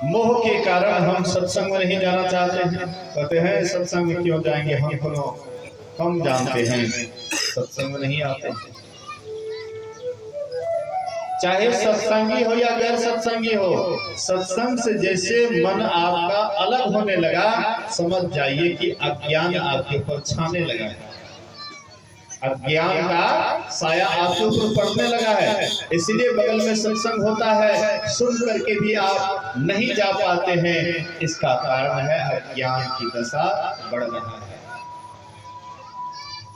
मोह के कारण हम सत्संग में नहीं जाना चाहते हैं। कहते हैं सत्संग में क्यों जाएंगे, हम तो कम जानते हैं, सत्संग में नहीं आते। चाहे सत्संगी हो या गैर सत्संगी हो, सत्संग से जैसे मन आपका अलग होने लगा, समझ जाइए कि अज्ञान आपके ऊपर छाने लगा है, अज्ञान का साया आपके ऊपर पड़ने लगा है। इसलिए बगल में सत्संग होता है, सुन करके भी आप नहीं जा पाते हैं। इसका कारण है अज्ञान की दशा बढ़ रहा है।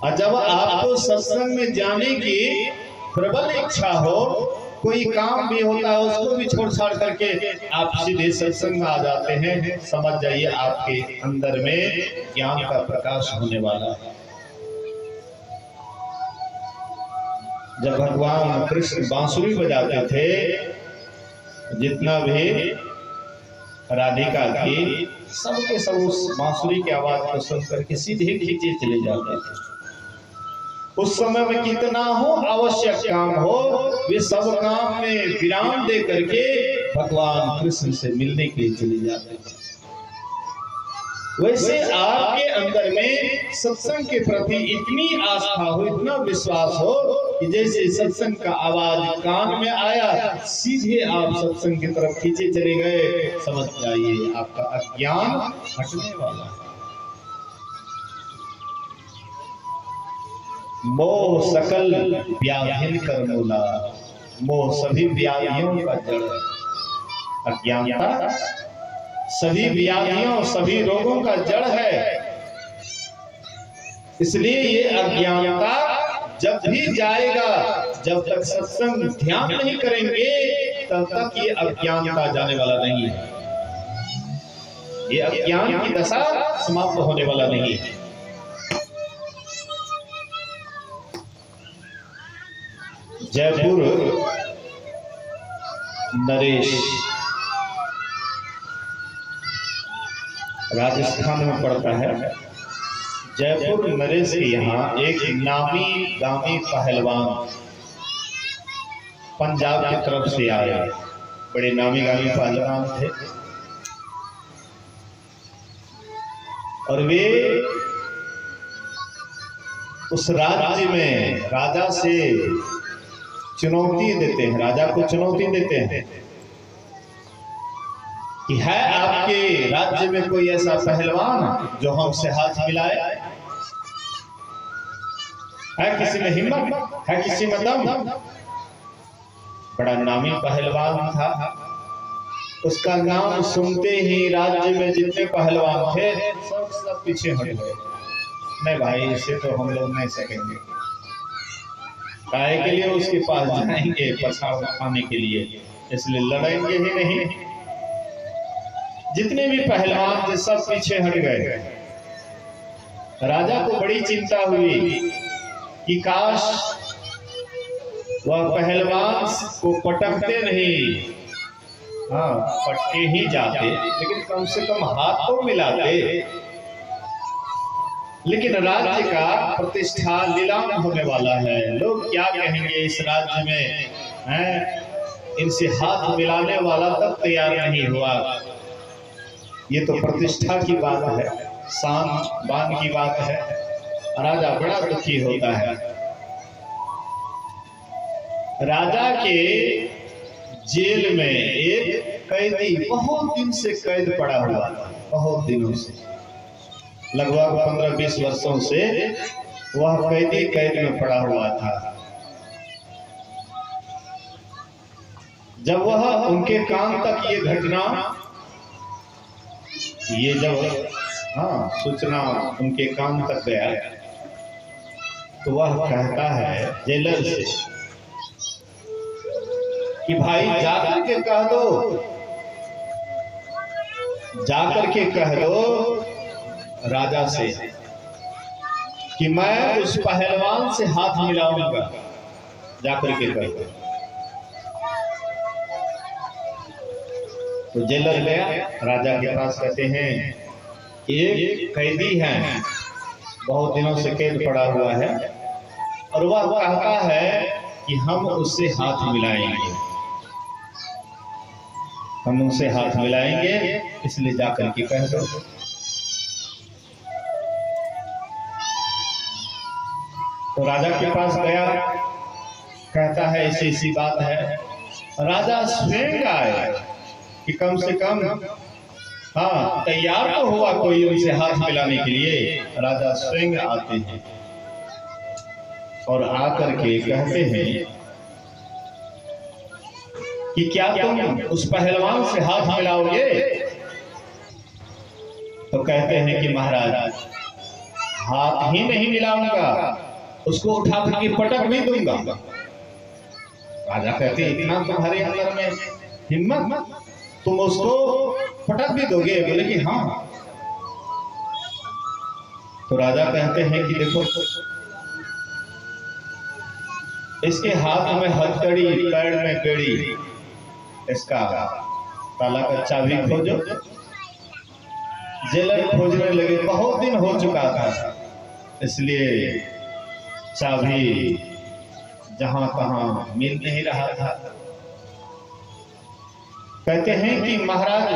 और जब आपको सत्संग में जाने की प्रबल इच्छा हो, कोई काम भी होता है उसको भी छोड़ छाड़ करके आप सीधे सत्संग में आ जाते हैं, समझ जाइए आपके अंदर में ज्ञान का प्रकाश होने वाला है। जब भगवान कृष्ण बांसुरी बजाते थे, जितना भी राधिका थी, सबके सब उस बांसुरी की आवाज को सुन करके सीधे खींचे चले जाते थे। उस समय में कितना हो आवश्यक काम हो, वे सब काम में विराम दे करके भगवान कृष्ण से मिलने के लिए चले जाते थे। वैसे आपके अंदर में सत्संग के प्रति इतनी आस्था हो, इतना विश्वास हो कि जैसे सत्संग का आवाज कान में आया, सीधे आप सत्संग की तरफ खींचे चले गए, समझ जाइए आपका अज्ञान हटने वाला है। मोह सकल व्याधिन कर मूला, मोह सभी व्याधियों का जड़ है। अज्ञानता सभी व्याधियों सभी रोगों का जड़ है। इसलिए ये अज्ञानता जब भी जाएगा, जब तक सत्संग ध्यान नहीं करेंगे तब तक ये अज्ञानता जाने वाला नहीं है। ये अज्ञान की दशा समाप्त होने वाला नहीं है। जयपुर नरेश राजस्थान में पड़ता है। जयपुर नरेश के यहाँ एक नामी गामी पहलवान पंजाब की तरफ से आए, बड़े नामी गामी पहलवान थे। और वे उस राज्य में राजा से चुनौती देते हैं, राजा को चुनौती देते हैं कि है आपके राज्य में कोई ऐसा पहलवान जो हमसे हाथ मिलाए? है किसी में हिम्मत, है किसी में दम? बड़ा नामी पहलवान था। उसका नाम सुनते ही राज्य में जितने पहलवान थे सब पीछे हट गए। नहीं भाई, इसे तो हम लोग नहीं सकेंगे। काहे के लिए उसके पास जाएंगे पछाड़ खाने के लिए, इसलिए लड़ेंगे ही नहीं। जितने भी पहलवान थे सब पीछे हट गए। राजा को बड़ी चिंता हुई कि काश वह पहलवान को पटकते नहीं, हाँ पटके ही जाते, लेकिन कम से कम हाथ तो मिलाते। लेकिन राज्य का प्रतिष्ठा नीलाम होने वाला है, लोग क्या कहेंगे इस राज्य में, हैं? इनसे हाथ मिलाने वाला तब तैयार नहीं हुआ। ये तो प्रतिष्ठा की बात है, शान बान की बात है। राजा बड़ा दुखी होता है। राजा के जेल में एक कैदी बहुत दिन से कैद पड़ा हुआ था, बहुत दिनों से, लगभग 15-20 वर्षों से वह कैदी कैद में पड़ा हुआ था। जब वह उनके कान तक ये घटना, ये जब सूचना उनके कान तक गया, तो वह कहता है जेलर से कि भाई जाकर के कह दो, जाकर के कह दो राजा से कि मैं उस पहलवान से हाथ मिलाऊंगा, जाकर के कह दो। तो जेलर गया राजा के पास, कहते हैं एक कैदी है, बहुत दिनों से कैद पड़ा हुआ है, और वह कहता है कि हम उससे हाथ मिलाएंगे। हम उनसे हाथ मिलाएंगे, इसलिए जाकर के कह दो। तो राजा के पास गया, कहता है ऐसी ऐसी बात है। राजा स्वयं आए कि कम से कम हाँ तैयार तो हुआ कोई उनसे हाथ मिलाने के लिए। राजा स्वयं आते हैं और आकर के कहते हैं कि क्या तुम उस पहलवान से हाथ मिलाओगे? तो कहते हैं कि महाराज हाथ ही नहीं मिलाऊंगा, उसको उठा करके पटक भी दूंगा। राजा कहते हैं इतना तुम्हारे अंदर में हिम्मत, तुम उसको पटक भी दोगे? बोले कि हाँ। तो राजा कहते हैं कि देखो इसके हाथ में हथकड़ी, पैर में कड़ी, इसका ताला का चाबी खोजो। जेलर खोजने लगे, बहुत दिन हो चुका था, इसलिए चाबी जहां तहां मिल नहीं रहा था। कहते हैं कि महाराज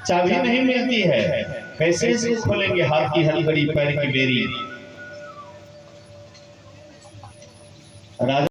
चाबी नहीं मिलती है, कैसे इसको खोलेंगे? हाथ की हथकड़ी, पैर की बेरी। राजा